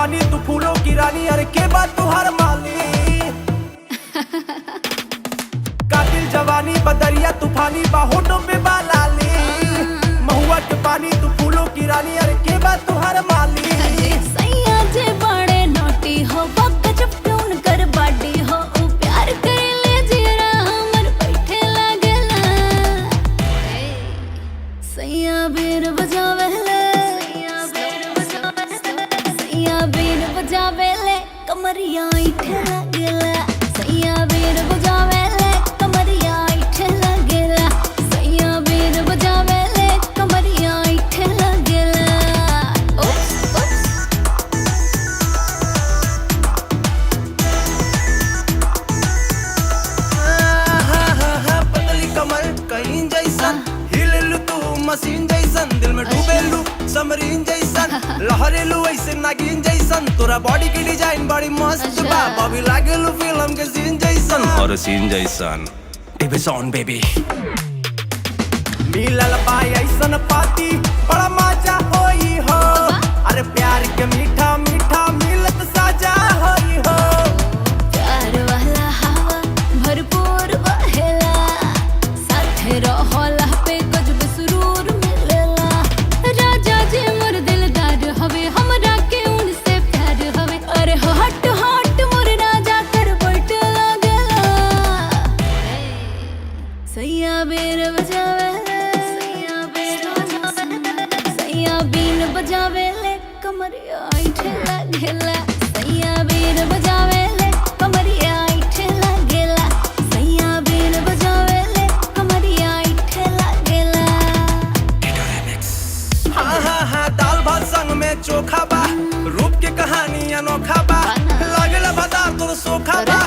जवानी तू फूलों की रानी, अरे के बात तुहार माली। कातिल जवानी बदरिया तूफानी, बाहोटों पे बालाली। महुआ के पानी तू फूलों की रानी, अरे के बात तुहार माली। सैया जे बड़े नोटी हो, वक्त जब ट्यून कर बाडी हो, ऊ प्यार कर ले जीरा हमर बैठे लागेला। सैया बीन बजावेले, सैया बीन बजावेले, कमरिया इठे लागेला। सैया बीन बजावेले, कमरिया इठे लागेला। सैया बीन बजावेले, कमरिया इठे लागेला। उप्स उप्स पतली कमर कहीं जैसन, हिललू तू मशीन जैसन, दिल में डूबेलू समरीन जैसन, लहरेलू ऐसे नागिन जैसन। तोरा बॉडी की डिजाइन बड़ी मस्त बा, बॉबी लागेलू फिल्म के सीन जैसन। और सीन जैसन टीवी सॉन्ग बेबी मिलल पाई ऐसन पाती, बड़ा मजा होई हो। अरे प्यार के मीठा मीठा मिलत साजा होई हो। प्यार वाला हवा भरपूर बहेला, साथे रहोला पे गजब सुरूर मिलेला। राजा जी मोर दिलदार हवे, हमरा के उनसे प्यार हवे। अरे हट हट मोर राजा कर बैठ लागेला। सैया बेर बजावेले, सैया बीन बजावेले, कमरिया इठे लागेला। सैया बीन बजावेले, कमरिया इठे लागेला। सैया बीन बजावेले, कमरिया इठे लागेला। हाँ हाँ हाँ, दाल भात संग में चोखा बा, रूप के कहानी अनोखा बा। लागेला बता तोर सोखा बा,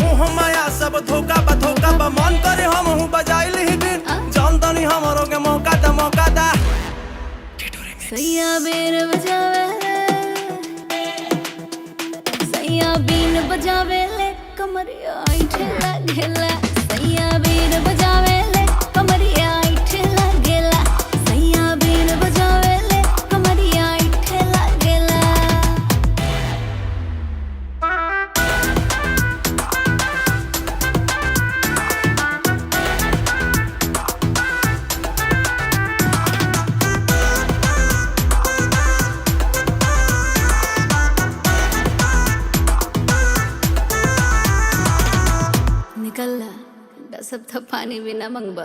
मोह माया सब धोखा बा धोखा बा। मन करे हम हूँ बजाइल ही दिन, जानतानी हमरो के मौका दा मौका दा। सैया बीन बजावेले, सैया बीन बजावेले, कमरिया इठे लागेला। सैया बीन बजावेले, कमरिया इठे लागेला। सैया बीन बजावेले, कमरिया इठे लागेला। निकल ला, सब था पानी बिना मंगबा।